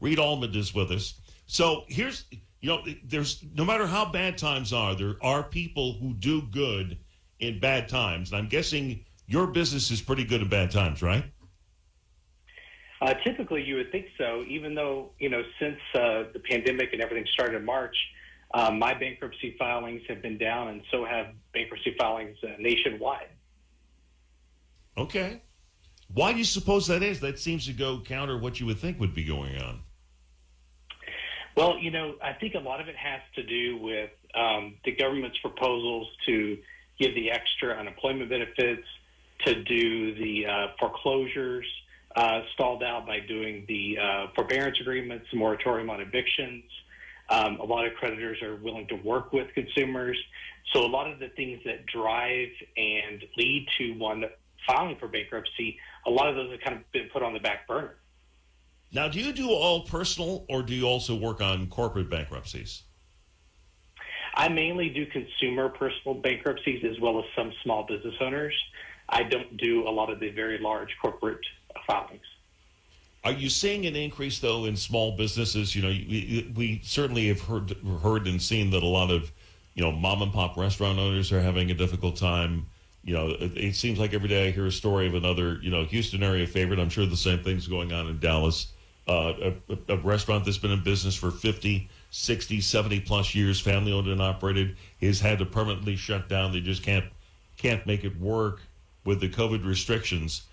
Reed Allmand is with us. So here's, there's no matter how bad times are, there are people who do good in bad times. And I'm guessing your business is pretty good in bad times, right? Typically, you would think so, even though, since the pandemic and everything started in March, my bankruptcy filings have been down, and so have bankruptcy filings nationwide. Okay. Why do you suppose that is? That seems to go counter what you would think would be going on. Well, I think a lot of it has to do with the government's proposals to give the extra unemployment benefits, to do the foreclosures, stalled out by doing the forbearance agreements, moratorium on evictions. A lot of creditors are willing to work with consumers. So a lot of the things that drive and lead to one filing for bankruptcy, a lot of those have kind of been put on the back burner. Now, do you do all personal, or do you also work on corporate bankruptcies? I mainly do consumer personal bankruptcies as well as some small business owners. I don't do a lot of the very large corporate filings. Are you seeing an increase, though, in small businesses? We certainly have heard and seen that a lot of, mom and pop restaurant owners are having a difficult time. It seems like every day I hear a story of another, Houston area favorite. I'm sure the same thing's going on in Dallas. A restaurant that's been in business for 50, 60, 70 plus years, family owned and operated, has had to permanently shut down. They just can't make it work with the COVID restrictions.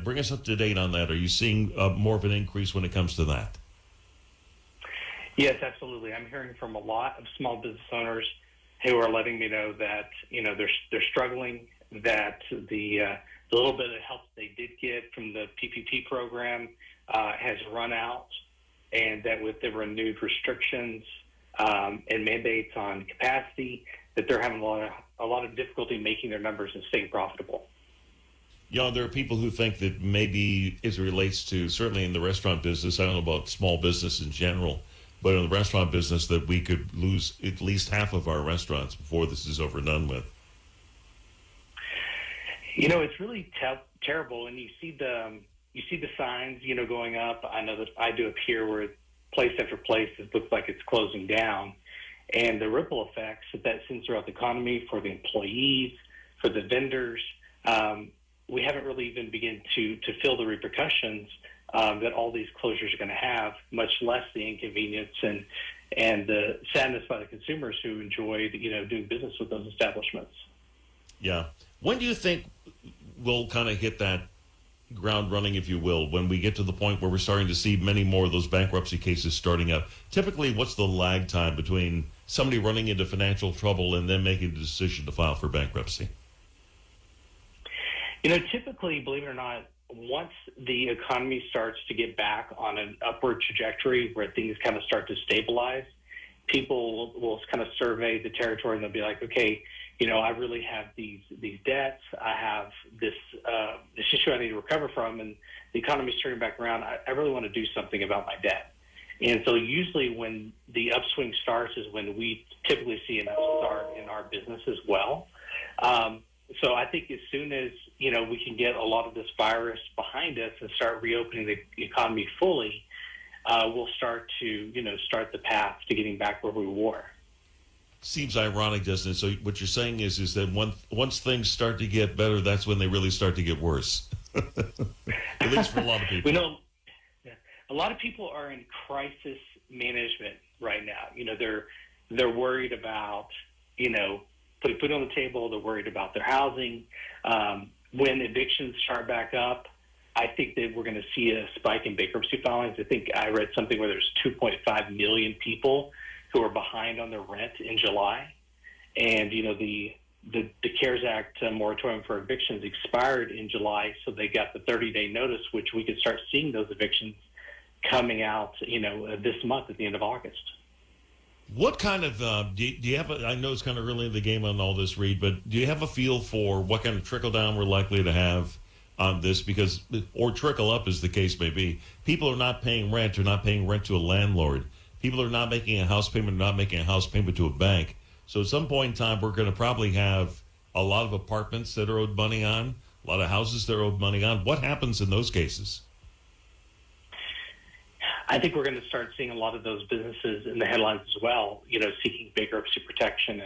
Bring us up to date on that. Are you seeing more of an increase when it comes to that? Yes, absolutely. I'm hearing from a lot of small business owners who are letting me know that they're struggling, that the little bit of help they did get from the PPP program has run out, and that with the renewed restrictions and mandates on capacity, that they're having a lot of difficulty making their numbers and staying profitable. There are people who think that maybe as it relates to, certainly in the restaurant business, I don't know about small business in general, but in the restaurant business, that we could lose at least half of our restaurants before this is over and done with. It's really terrible, and you see the signs, going up. I know that I do up here where place after place, it looks like it's closing down, and the ripple effects that sends throughout the economy for the employees, for the vendors. We haven't really even begun to feel the repercussions that all these closures are going to have, much less the inconvenience and the sadness by the consumers who enjoy, doing business with those establishments. Yeah. When do you think we'll kind of hit that ground running, if you will, when we get to the point where we're starting to see many more of those bankruptcy cases starting up? Typically, what's the lag time between somebody running into financial trouble and then making the decision to file for bankruptcy? Typically, believe it or not, once the economy starts to get back on an upward trajectory where things kind of start to stabilize, people will kind of survey the territory and they'll be like, okay, I really have these debts. I have this issue I need to recover from, and the economy's turning back around. I really want to do something about my debt. And so usually when the upswing starts is when we typically see an upstart in our business as well. So I think as soon as, we can get a lot of this virus behind us and start reopening the economy fully, we'll start to, start the path to getting back where we were. Seems ironic, doesn't it? So what you're saying is that once things start to get better, that's when they really start to get worse. At least for a lot of people. A lot of people are in crisis management right now. They're worried about, putting food on the table. They're worried about their housing. When evictions start back up, I think that we're going to see a spike in bankruptcy filings. I think I read something where there's 2.5 million people who are behind on their rent in July. And, the CARES Act moratorium for evictions expired in July, so they got the 30-day notice, which we could start seeing those evictions coming out, this month at the end of August. What kind of, do you have, I know it's kind of early in the game on all this, Reed, but do you have a feel for what kind of trickle down we're likely to have on this? Because, or trickle up as the case may be, people are not paying rent, they're not paying rent to a landlord. People are not making a house payment, not making a house payment to a bank. So at some point in time, we're going to probably have a lot of apartments that are owed money on, a lot of houses that are owed money on. What happens in those cases? I think we're going to start seeing a lot of those businesses in the headlines as well, seeking bankruptcy protection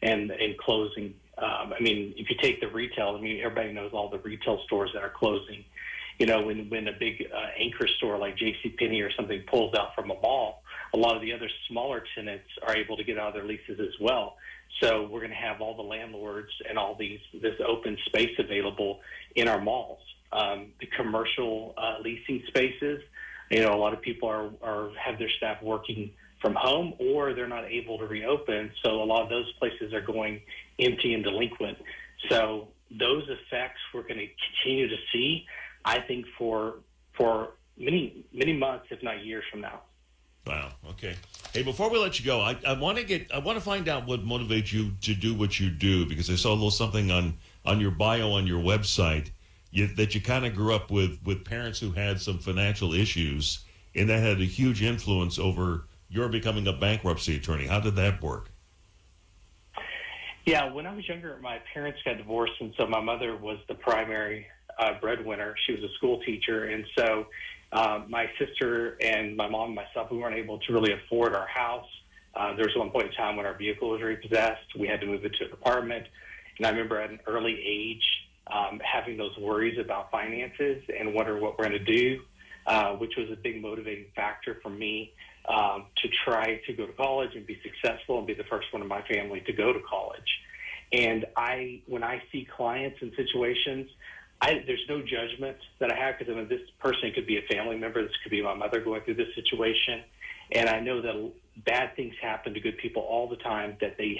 and closing. I mean, if you take the retail, I mean, everybody knows all the retail stores that are closing. When a big anchor store like JCPenney or something pulls out from a mall, a lot of the other smaller tenants are able to get out of their leases as well. So we're going to have all the landlords and all this open space available in our malls. The commercial leasing spaces, a lot of people have their staff working from home, or they're not able to reopen. So a lot of those places are going empty and delinquent. So those effects we're going to continue to see, I think, for many months, if not years from now. Wow. Okay. Hey, before we let you go, I want to find out what motivates you to do what you do, because I saw a little something on your bio on your website that you kind of grew up with parents who had some financial issues, and that had a huge influence over your becoming a bankruptcy attorney. How did that work? Yeah, when I was younger, my parents got divorced, and so my mother was the primary breadwinner. She was a school teacher, and so my sister and my mom and myself, we weren't able to really afford our house. There was one point in time when our vehicle was repossessed. We had to move into an apartment, and I remember at an early age having those worries about finances and wondering what we're going to do, which was a big motivating factor for me to try to go to college and be successful and be the first one in my family to go to college. And when I see clients in situations, there's no judgment that I have, because this person could be a family member. This could be my mother going through this situation. And I know that bad things happen to good people all the time that they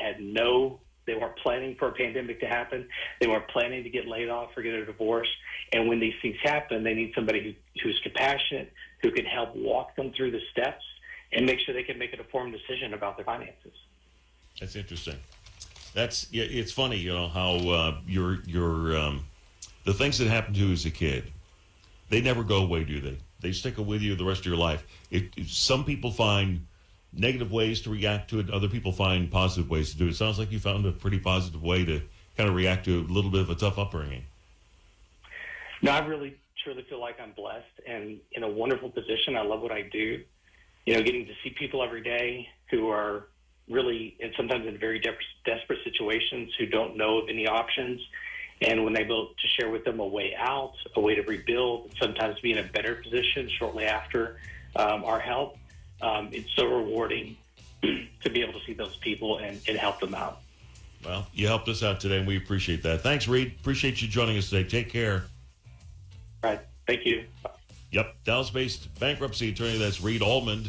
weren't planning for a pandemic to happen. They weren't planning to get laid off or get a divorce. And when these things happen, they need somebody who's compassionate, who can help walk them through the steps and make sure they can make an informed decision about their finances. That's interesting. It's funny, how the things that happened to you as a kid, they never go away, do they? They stick with you the rest of your life. Some people find negative ways to react to it. Other people find positive ways to do it. It sounds like you found a pretty positive way to kind of react to a little bit of a tough upbringing. No, I really, truly feel like I'm blessed and in a wonderful position. I love what I do. Getting to see people every day who are really, and sometimes in very desperate situations, who don't know of any options. And when they're able to share with them a way out, a way to rebuild, sometimes be in a better position shortly after our help, it's so rewarding to be able to see those people and help them out. Well, you helped us out today, and we appreciate that. Thanks, Reed. Appreciate you joining us today. Take care. All right. Thank you. Yep. Dallas-based bankruptcy attorney, that's Reed Allmand.